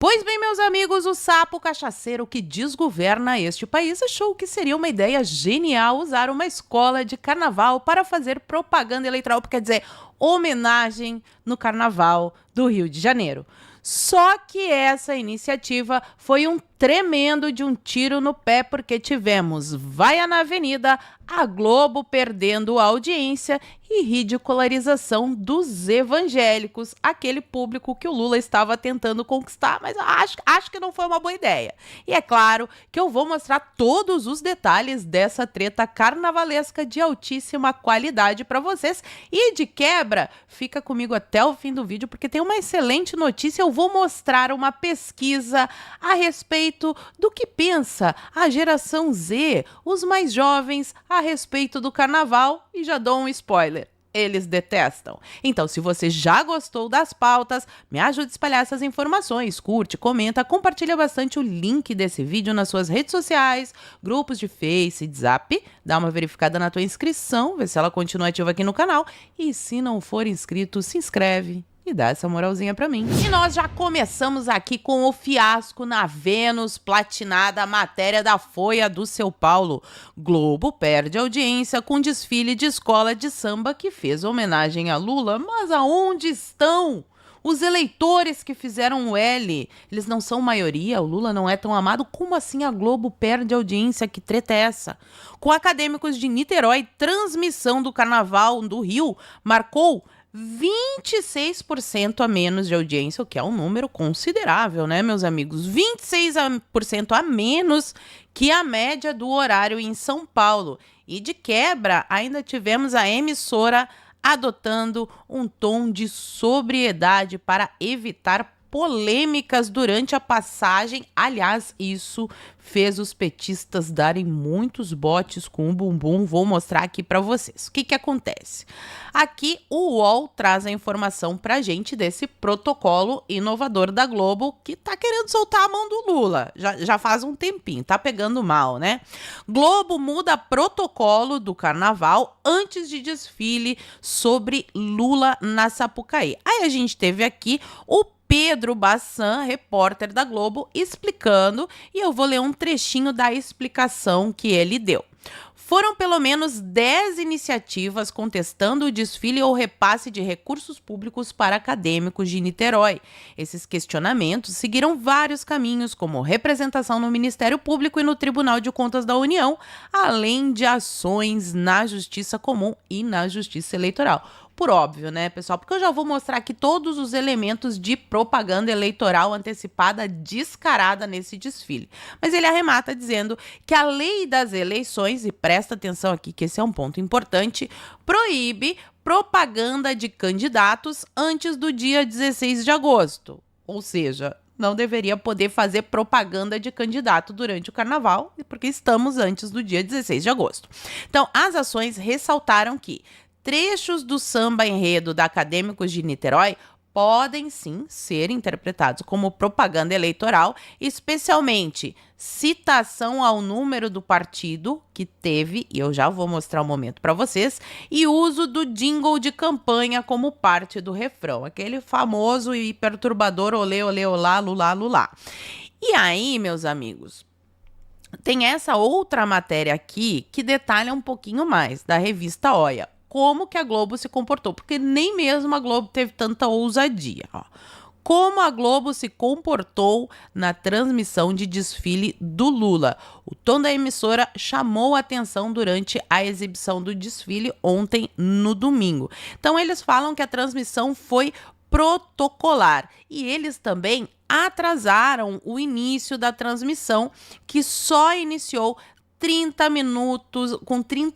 Pois bem, meus amigos, o sapo cachaceiro que desgoverna este país achou que seria uma ideia genial usar uma escola de carnaval para fazer propaganda eleitoral, quer dizer, homenagem no carnaval do Rio de Janeiro. Só que essa iniciativa foi um tremendo de um tiro no pé, porque tivemos Vaia na Avenida, a Globo perdendo a audiência e ridicularização dos evangélicos, aquele público que o Lula estava tentando conquistar, mas acho que não foi uma boa ideia. E é claro que eu vou mostrar todos os detalhes dessa treta carnavalesca de altíssima qualidade para vocês. E de quebra, fica comigo até o fim do vídeo, porque tem uma excelente notícia. Eu vou mostrar uma pesquisa a respeito do que pensa a geração Z, os mais jovens, a respeito do carnaval, e já dou um spoiler. Eles detestam. Então, se você já gostou das pautas, me ajude a espalhar essas informações, curte, comenta, compartilha bastante o link desse vídeo nas suas redes sociais, grupos de Face, de Zap, dá uma verificada na tua inscrição, vê se ela continua ativa aqui no canal, e se não for inscrito, se inscreve e dá essa moralzinha pra mim. E nós já começamos aqui com o fiasco na Vênus platinada, a matéria da Folha do São Paulo. Globo perde audiência com desfile de escola de samba que fez homenagem a Lula, mas aonde estão os eleitores que fizeram o L? Eles não são maioria, o Lula não é tão amado. Como assim a Globo perde audiência? Que treta é essa? Com acadêmicos de Niterói, transmissão do Carnaval do Rio marcou 26% a menos de audiência, o que é um número considerável, né, meus amigos? 26% a menos que a média do horário em São Paulo. E de quebra, ainda tivemos a emissora adotando um tom de sobriedade para evitar polêmicas durante a passagem. Aliás, isso fez os petistas darem muitos botes com o bumbum. Vou mostrar aqui para vocês. O que acontece? Aqui o UOL traz a informação pra gente desse protocolo inovador da Globo, que tá querendo soltar a mão do Lula. Já faz um tempinho, tá pegando mal, né? Globo muda protocolo do carnaval antes de desfile sobre Lula na Sapucaí. Aí a gente teve aqui o Pedro Bassan, repórter da Globo, explicando, e eu vou ler um trechinho da explicação que ele deu. Foram pelo menos 10 iniciativas contestando o desfile ou repasse de recursos públicos para acadêmicos de Niterói. Esses questionamentos seguiram vários caminhos, como representação no Ministério Público e no Tribunal de Contas da União, além de ações na Justiça Comum e na Justiça Eleitoral. Por óbvio, né, pessoal? Porque eu já vou mostrar aqui todos os elementos de propaganda eleitoral antecipada descarada nesse desfile. Mas ele arremata dizendo que a lei das eleições, e presta atenção aqui que esse é um ponto importante, proíbe propaganda de candidatos antes do dia 16 de agosto. Ou seja, não deveria poder fazer propaganda de candidato durante o carnaval, porque estamos antes do dia 16 de agosto. Então, as ações ressaltaram que trechos do samba enredo da Acadêmicos de Niterói podem sim ser interpretados como propaganda eleitoral, especialmente citação ao número do partido que teve, e eu já vou mostrar um momento para vocês, e uso do jingle de campanha como parte do refrão, aquele famoso e perturbador olê, olê, olá, lulá, lulá. E aí, meus amigos, tem essa outra matéria aqui que detalha um pouquinho mais, da revista Olha, como que a Globo se comportou, porque nem mesmo a Globo teve tanta ousadia. Ó. Como a Globo se comportou na transmissão de desfile do Lula. O tom da emissora chamou a atenção durante a exibição do desfile ontem no domingo. Então eles falam que a transmissão foi protocolar e eles também atrasaram o início da transmissão, que só iniciou 30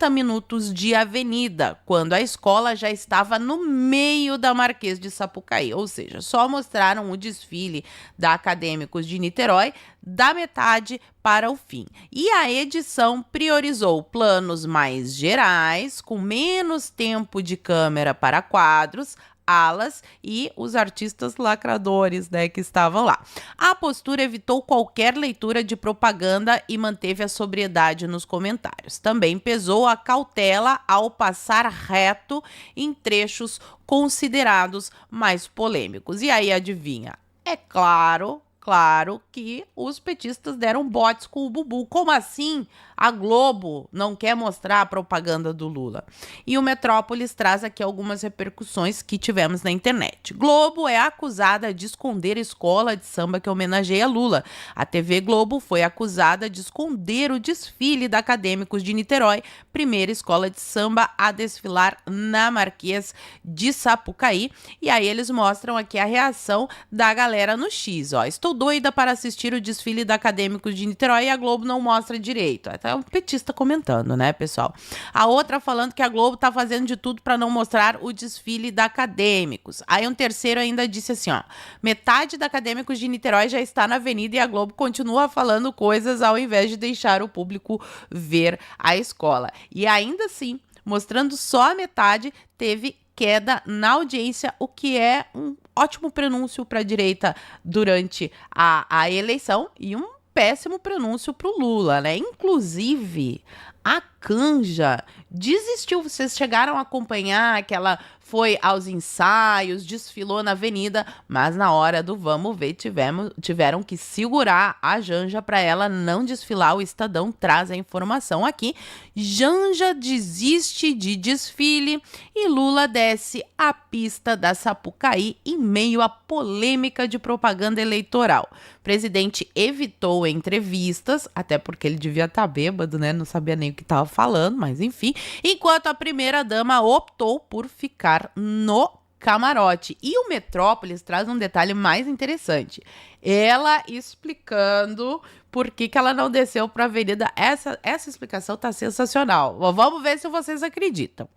minutos de avenida, quando a escola já estava no meio da Marquês de Sapucaí, ou seja, só mostraram o desfile da Acadêmicos de Niterói da metade para o fim. E a edição priorizou planos mais gerais, com menos tempo de câmera para quadros, alas e os artistas lacradores, né, que estavam lá. A postura evitou qualquer leitura de propaganda e manteve a sobriedade nos comentários. Também pesou a cautela ao passar reto em trechos considerados mais polêmicos. E aí, adivinha? É claro Claro que os petistas deram botes com o Bubu. Como assim? A Globo não quer mostrar a propaganda do Lula. E o Metrópolis traz aqui algumas repercussões que tivemos na internet. Globo é acusada de esconder escola de samba que homenageia Lula. A TV Globo foi acusada de esconder o desfile da Acadêmicos de Niterói, primeira escola de samba a desfilar na Marquês de Sapucaí. E aí eles mostram aqui a reação da galera no X. Ó, estou doida para assistir o desfile da Acadêmicos de Niterói e a Globo não mostra direito. Até um petista comentando, né, pessoal? A outra falando que a Globo tá fazendo de tudo para não mostrar o desfile da Acadêmicos. Aí um terceiro ainda disse assim, ó, metade da Acadêmicos de Niterói já está na avenida e a Globo continua falando coisas ao invés de deixar o público ver a escola. E ainda assim, mostrando só a metade, teve queda na audiência, o que é um ótimo prenúncio para a direita durante a eleição e um péssimo prenúncio para o Lula, né? Inclusive, a Canja desistiu. Vocês chegaram a acompanhar que ela foi aos ensaios, desfilou na avenida, mas na hora do vamos ver tiveram que segurar a Janja para ela não desfilar. O Estadão traz a informação aqui. Janja desiste de desfile e Lula desce a pista da Sapucaí em meio à polêmica de propaganda eleitoral. O presidente evitou entrevistas, até porque ele devia estar bêbado, né? Não sabia nem o que estava falando, mas enfim. Enquanto a primeira-dama optou por ficar no camarote. E o Metrópolis traz um detalhe mais interessante. Ela explicando por que ela não desceu para a avenida. Essa explicação tá sensacional. Vamos ver se vocês acreditam.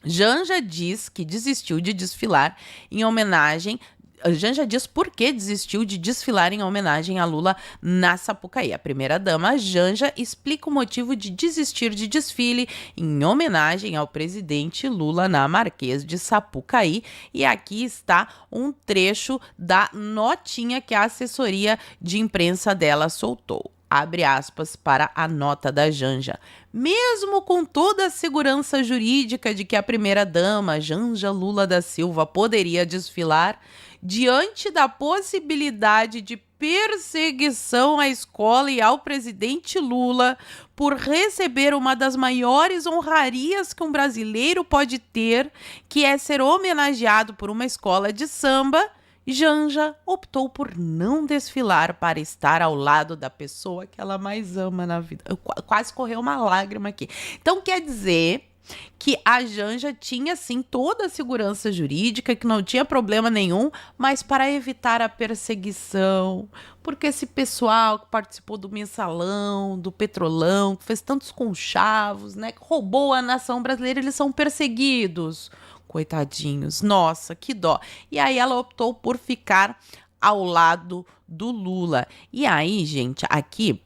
Janja diz que desistiu de desfilar em homenagem. Janja diz por que desistiu de desfilar em homenagem a Lula na Sapucaí. A primeira-dama, Janja, explica o motivo de desistir de desfile em homenagem ao presidente Lula na Marquês de Sapucaí. E aqui está um trecho da notinha que a assessoria de imprensa dela soltou. Abre aspas para a nota da Janja. Mesmo com toda a segurança jurídica de que a primeira-dama, Janja Lula da Silva, poderia desfilar, diante da possibilidade de perseguição à escola e ao presidente Lula por receber uma das maiores honrarias que um brasileiro pode ter, que é ser homenageado por uma escola de samba, Janja optou por não desfilar para estar ao lado da pessoa que ela mais ama na vida. Quase correu uma lágrima aqui. Então quer dizer que a Janja tinha, sim, toda a segurança jurídica, que não tinha problema nenhum, mas para evitar a perseguição, porque esse pessoal que participou do Mensalão, do Petrolão, que fez tantos conchavos, né, que roubou a nação brasileira, eles são perseguidos. Coitadinhos, nossa, que dó. E aí ela optou por ficar ao lado do Lula. E aí, gente, aqui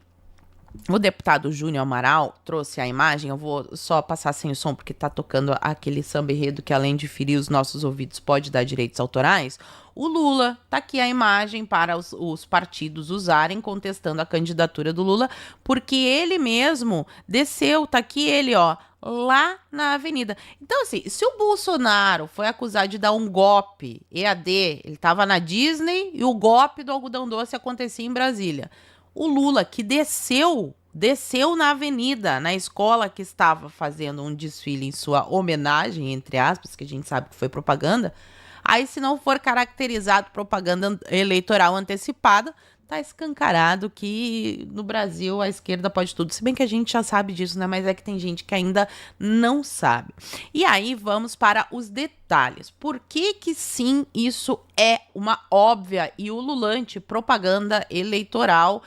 o deputado Júnior Amaral trouxe a imagem. Eu vou só passar sem o som porque tá tocando aquele samba enredo que, além de ferir os nossos ouvidos, pode dar direitos autorais. O Lula, tá aqui a imagem para os partidos usarem contestando a candidatura do Lula, porque ele mesmo desceu, tá aqui ele, ó, lá na avenida. Então, assim, se o Bolsonaro foi acusado de dar um golpe, EAD, ele tava na Disney e o golpe do algodão doce acontecia em Brasília. O Lula, que desceu na avenida, na escola que estava fazendo um desfile em sua homenagem, entre aspas, que a gente sabe que foi propaganda, aí se não for caracterizado propaganda eleitoral antecipada, tá escancarado que no Brasil a esquerda pode tudo. Se bem que a gente já sabe disso, né? Mas é que tem gente que ainda não sabe. E aí vamos para os detalhes. Por que que sim, isso é uma óbvia e ululante propaganda eleitoral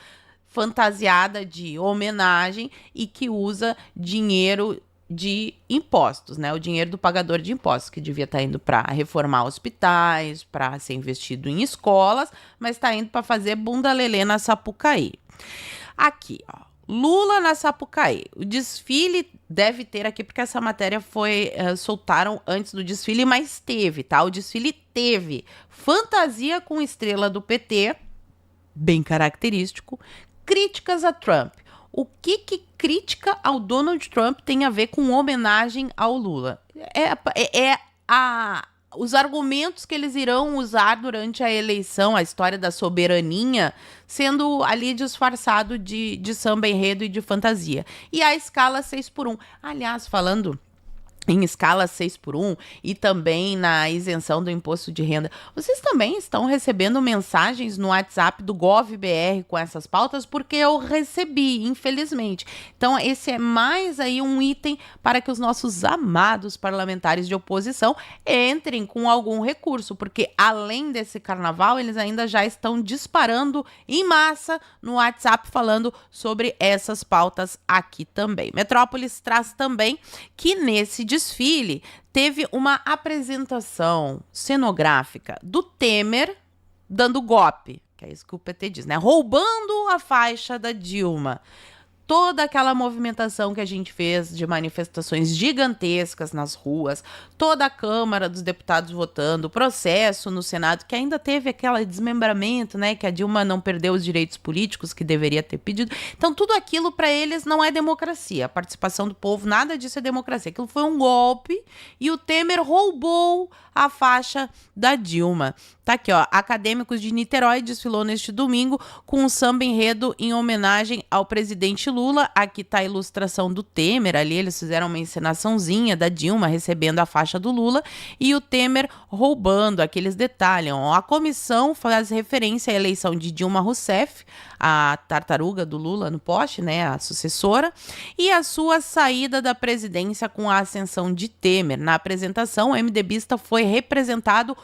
fantasiada de homenagem e que usa dinheiro de impostos, né? O dinheiro do pagador de impostos, que devia estar indo para reformar hospitais, para ser investido em escolas, mas está indo para fazer bunda lelê na Sapucaí. Aqui, ó, Lula na Sapucaí. O desfile deve ter aqui, porque essa matéria foi, soltaram antes do desfile, mas teve, tá? O desfile teve fantasia com estrela do PT, bem característico, críticas a Trump. O que crítica ao Donald Trump tem a ver com homenagem ao Lula? os argumentos que eles irão usar durante a eleição, a história da soberaninha, sendo ali disfarçado de samba enredo e de fantasia. E a escala 6x1. Aliás, falando em escala 6x1 e também na isenção do imposto de renda. Vocês também estão recebendo mensagens no WhatsApp do GovBR com essas pautas? Porque eu recebi, infelizmente. Então, esse é mais aí um item para que os nossos amados parlamentares de oposição entrem com algum recurso, porque além desse carnaval, eles ainda já estão disparando em massa no WhatsApp falando sobre essas pautas aqui também. Metrópolis traz também que nesse desfile teve uma apresentação cenográfica do Temer dando golpe, que é isso que o PT diz, né? Roubando a faixa da Dilma. Toda aquela movimentação que a gente fez de manifestações gigantescas nas ruas, toda a Câmara dos Deputados votando, processo no Senado, que ainda teve aquele desmembramento, né, que a Dilma não perdeu os direitos políticos que deveria ter pedido. Então, tudo aquilo para eles não é democracia. A participação do povo, nada disso é democracia. Aquilo foi um golpe e o Temer roubou a faixa da Dilma. Tá aqui, ó. Acadêmicos de Niterói desfilou neste domingo com um samba enredo em homenagem ao presidente Lula. Aqui tá a ilustração do Temer, ali eles fizeram uma encenaçãozinha da Dilma recebendo a faixa do Lula e o Temer roubando. Aqui eles detalham, ó. A comissão faz referência à eleição de Dilma Rousseff, a tartaruga do Lula no poste, né, a sucessora, e a sua saída da presidência com a ascensão de Temer. Na apresentação, o MDBista foi representado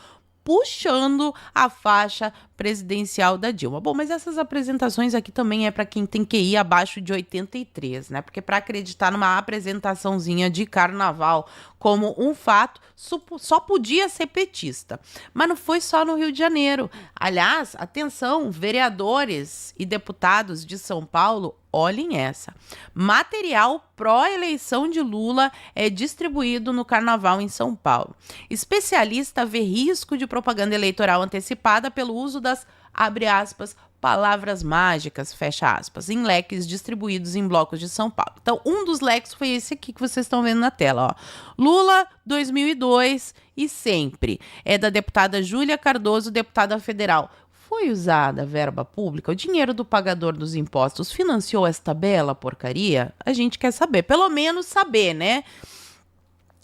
puxando a faixa presidencial da Dilma. Bom, mas essas apresentações aqui também é para quem tem QI abaixo de 83, né? Porque para acreditar numa apresentaçãozinha de carnaval como um fato, só podia ser petista. Mas não foi só no Rio de Janeiro. Aliás, atenção, vereadores e deputados de São Paulo, olhem essa. Material pró-eleição de Lula é distribuído no carnaval em São Paulo. Especialista vê risco de propaganda eleitoral antecipada pelo uso das, abre aspas, palavras mágicas, fecha aspas, em leques distribuídos em blocos de São Paulo. Então, um dos leques foi esse aqui que vocês estão vendo na tela, ó. Lula 2002 e sempre. É da deputada Júlia Cardoso, deputada federal. Foi usada a verba pública? O dinheiro do pagador dos impostos financiou esta bela porcaria? A gente quer saber, pelo menos saber, né?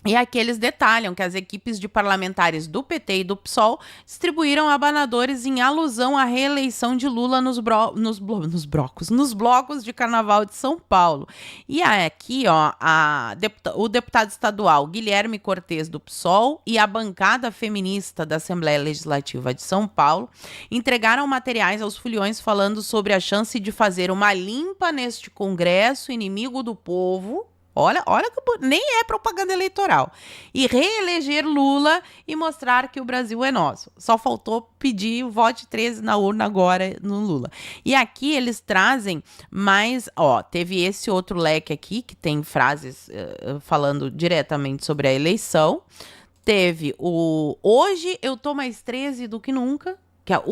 E aqui eles detalham que as equipes de parlamentares do PT e do PSOL distribuíram abanadores em alusão à reeleição de Lula nos blocos de carnaval de São Paulo. E aqui, ó, o deputado estadual Guilherme Cortes do PSOL e a bancada feminista da Assembleia Legislativa de São Paulo entregaram materiais aos foliões falando sobre a chance de fazer uma limpa neste Congresso inimigo do povo. Olha que nem é propaganda eleitoral. E reeleger Lula e mostrar que o Brasil é nosso. Só faltou pedir o vote 13 na urna agora no Lula. E aqui eles trazem mais, ó, teve esse outro leque aqui que tem frases falando diretamente sobre a eleição. Teve o hoje eu tô mais 13 do que nunca, que é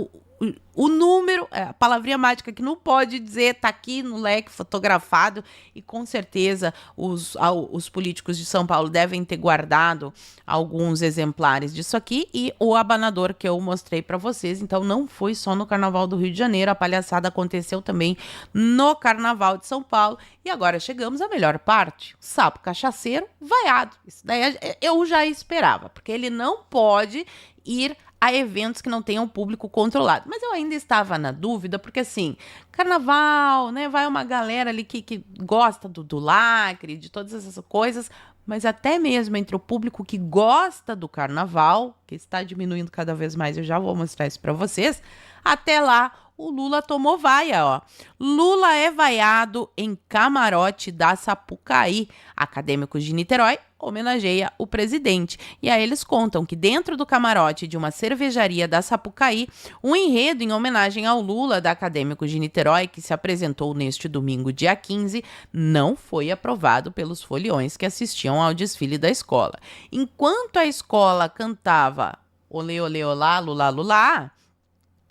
o número, a palavrinha mágica que não pode dizer, tá aqui no leque fotografado e com certeza os políticos de São Paulo devem ter guardado alguns exemplares disso aqui e o abanador que eu mostrei para vocês. Então não foi só no Carnaval do Rio de Janeiro, a palhaçada aconteceu também no Carnaval de São Paulo. E agora chegamos à melhor parte, o sapo cachaceiro vaiado. Isso daí eu já esperava, porque ele não pode ir a eventos que não tenham público controlado. Mas eu ainda estava na dúvida, porque assim, carnaval, né, vai uma galera ali que gosta do lacre, de todas essas coisas, mas até mesmo entre o público que gosta do carnaval, que está diminuindo cada vez mais, eu já vou mostrar isso para vocês, até lá o Lula tomou vaia, ó. Lula é vaiado em camarote da Sapucaí. Acadêmicos de Niterói homenageia o presidente. E aí eles contam que dentro do camarote de uma cervejaria da Sapucaí, um enredo em homenagem ao Lula da Acadêmicos de Niterói, que se apresentou neste domingo, dia 15, não foi aprovado pelos foliões que assistiam ao desfile da escola. Enquanto a escola cantava olê, olê, olá, lulá, lulá,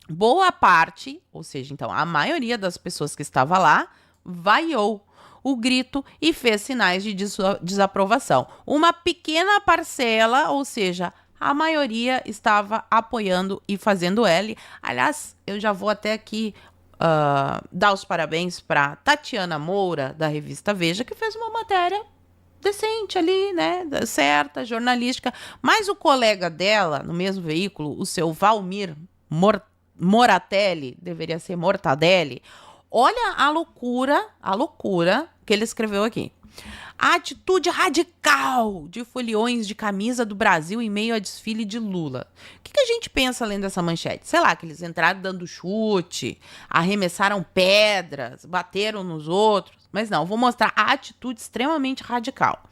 boa parte, ou seja, então a maioria das pessoas que estava lá, vaiou o grito e fez sinais de desaprovação. Uma pequena parcela, ou seja, a maioria estava apoiando e fazendo L. Aliás, eu já vou até aqui dar os parabéns para Tatiana Moura, da revista Veja, que fez uma matéria decente ali, né, certa, jornalística, mas o colega dela, no mesmo veículo, o seu Valmir Moratelli, deveria ser Mortadelli, olha a loucura que ele escreveu aqui. A atitude radical de foliões de camisa do Brasil em meio a desfile de Lula. O que a gente pensa lendo essa manchete? Sei lá, que eles entraram dando chute, arremessaram pedras, bateram nos outros. Mas não, vou mostrar a atitude extremamente radical.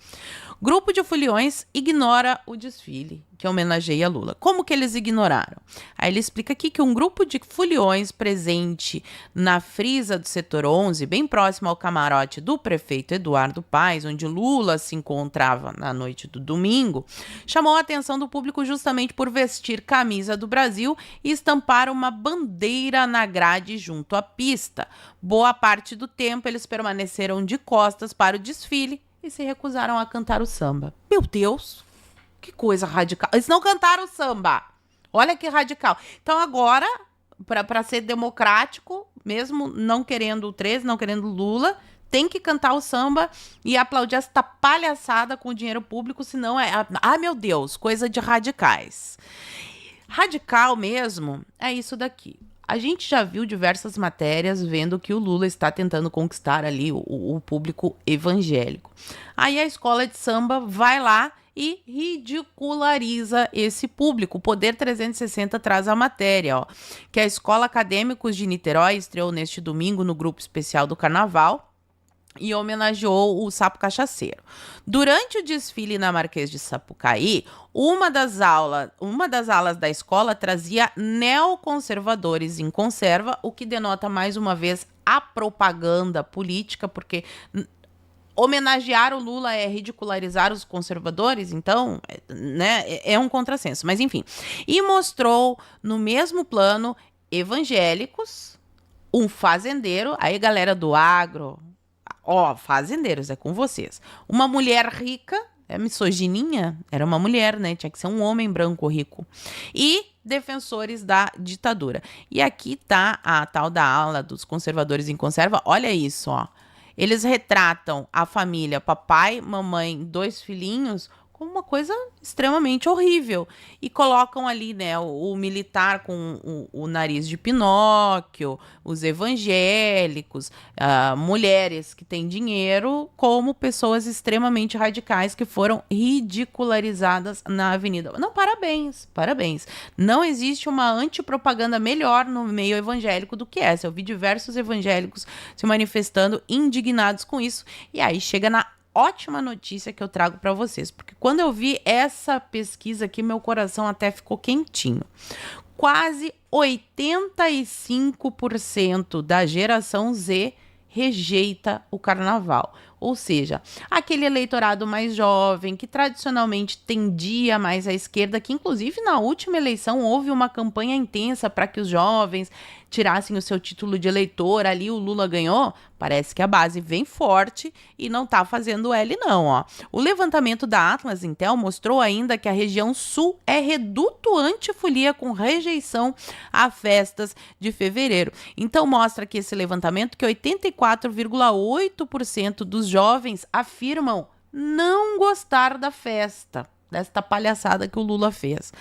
Grupo de foliões ignora o desfile que homenageia Lula. Como que eles ignoraram? Aí ele explica aqui que um grupo de foliões presente na frisa do setor 11, bem próximo ao camarote do prefeito Eduardo Paes, onde Lula se encontrava na noite do domingo, chamou a atenção do público justamente por vestir camisa do Brasil e estampar uma bandeira na grade junto à pista. Boa parte do tempo eles permaneceram de costas para o desfile e se recusaram a cantar o samba. Meu Deus, que coisa radical. Eles não cantaram o samba. Olha que radical. Então agora, para ser democrático, mesmo não querendo o 13, não querendo Lula, tem que cantar o samba e aplaudir esta palhaçada com o dinheiro público, senão meu Deus, coisa de radicais. Radical mesmo é isso daqui. A gente já viu diversas matérias vendo que o Lula está tentando conquistar ali o público evangélico. Aí a escola de samba vai lá e ridiculariza esse público. O Poder 360 traz a matéria, ó, que a Escola Acadêmicos de Niterói estreou neste domingo no grupo especial do Carnaval e homenageou o Sapo Cachaceiro. Durante o desfile na Marquês de Sapucaí, uma das alas da escola trazia neoconservadores em conserva, o que denota mais uma vez a propaganda política, porque homenagear o Lula é ridicularizar os conservadores, então, né, é um contrassenso. Mas enfim, e mostrou no mesmo plano evangélicos, um fazendeiro, aí galera do agro, fazendeiros, é com vocês. Uma mulher rica, misogininha, era uma mulher, né? Tinha que ser um homem branco rico. E defensores da ditadura. E aqui tá a tal da ala dos conservadores em conserva. Olha isso, ó. Eles retratam a família, papai, mamãe, 2 filhinhos, como uma coisa extremamente horrível. E colocam ali, né, o militar com o nariz de Pinóquio, os evangélicos, mulheres que têm dinheiro, como pessoas extremamente radicais que foram ridicularizadas na avenida. Não, parabéns, parabéns. Não existe uma antipropaganda melhor no meio evangélico do que essa. Eu vi diversos evangélicos se manifestando indignados com isso. E aí chega na ótima notícia que eu trago para vocês, porque quando eu vi essa pesquisa aqui, meu coração até ficou quentinho. Quase 85% da geração Z rejeita o carnaval. Ou seja, aquele eleitorado mais jovem, que tradicionalmente tendia mais à esquerda, que inclusive na última eleição houve uma campanha intensa para que os jovens tirassem o seu título de eleitor, ali o Lula ganhou, parece que a base vem forte e não está fazendo L não, ó. O levantamento da Atlas Intel mostrou ainda que a região sul é reduto antifolia com rejeição a festas de fevereiro. Então mostra aqui esse levantamento que 84,8% dos jovens afirmam não gostar da festa, desta palhaçada que o Lula fez.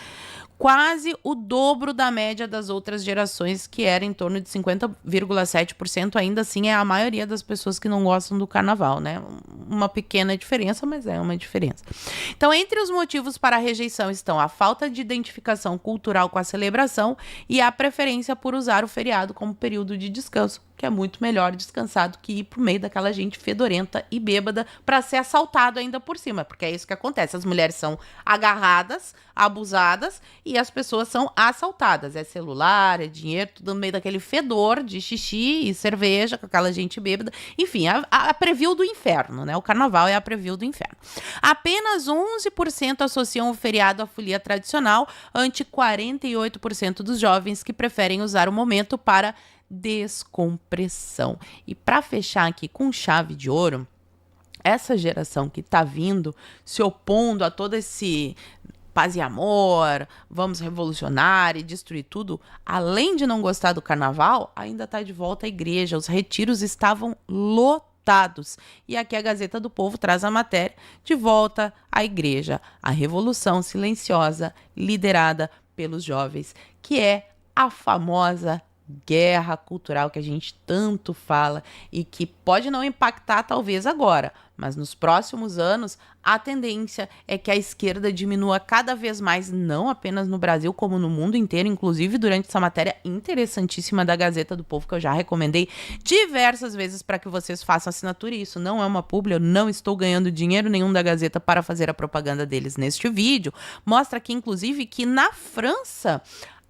Quase o dobro da média das outras gerações, que era em torno de 50,7%, ainda assim é a maioria das pessoas que não gostam do carnaval, né? Uma pequena diferença, mas é uma diferença. Então, entre os motivos para a rejeição estão a falta de identificação cultural com a celebração e a preferência por usar o feriado como período de descanso, que é muito melhor descansar do que ir pro meio daquela gente fedorenta e bêbada para ser assaltado ainda por cima, porque é isso que acontece. As mulheres são agarradas, abusadas e as pessoas são assaltadas. É celular, é dinheiro, tudo no meio daquele fedor de xixi e cerveja com aquela gente bêbada. Enfim, a preview do inferno, né? O carnaval é a preview do inferno. Apenas 11% associam o feriado à folia tradicional, ante 48% dos jovens que preferem usar o momento para descompressão. E para fechar aqui com chave de ouro, essa geração que está vindo se opondo a todo esse paz e amor, vamos revolucionar e destruir tudo, além de não gostar do carnaval, ainda está de volta à igreja. Os retiros estavam lotados. E aqui a Gazeta do Povo traz a matéria de volta à igreja, a revolução silenciosa liderada pelos jovens, que é a famosa guerra cultural que a gente tanto fala e que pode não impactar talvez agora, mas nos próximos anos a tendência é que a esquerda diminua cada vez mais, não apenas no Brasil como no mundo inteiro, inclusive durante essa matéria interessantíssima da Gazeta do Povo que eu já recomendei diversas vezes para que vocês façam assinatura. E isso não é uma publi, eu não estou ganhando dinheiro nenhum da Gazeta para fazer a propaganda deles neste vídeo. Mostra aqui inclusive que na França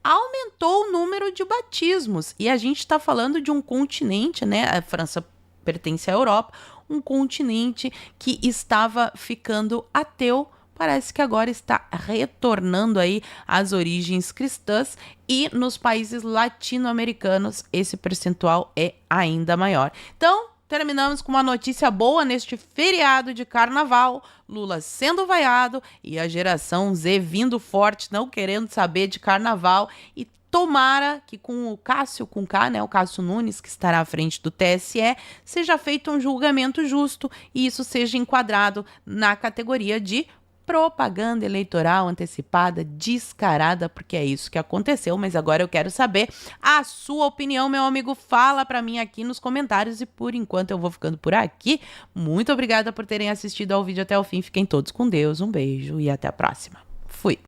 aumentou o número de batismos. E a gente está falando de um continente, né? A França pertence à Europa, um continente que estava ficando ateu. Parece que agora está retornando aí às origens cristãs, e nos países latino-americanos esse percentual é ainda maior. Então, terminamos com uma notícia boa neste feriado de carnaval, Lula sendo vaiado e a geração Z vindo forte, não querendo saber de carnaval. E tomara que com o Cássio, com K, né, o Cássio Nunes, que estará à frente do TSE, seja feito um julgamento justo e isso seja enquadrado na categoria de propaganda eleitoral antecipada, descarada, porque é isso que aconteceu. Mas agora eu quero saber a sua opinião, meu amigo. Fala pra mim aqui nos comentários. E por enquanto eu vou ficando por aqui. Muito obrigada por terem assistido ao vídeo até o fim. Fiquem todos com Deus. Um beijo e até a próxima. Fui!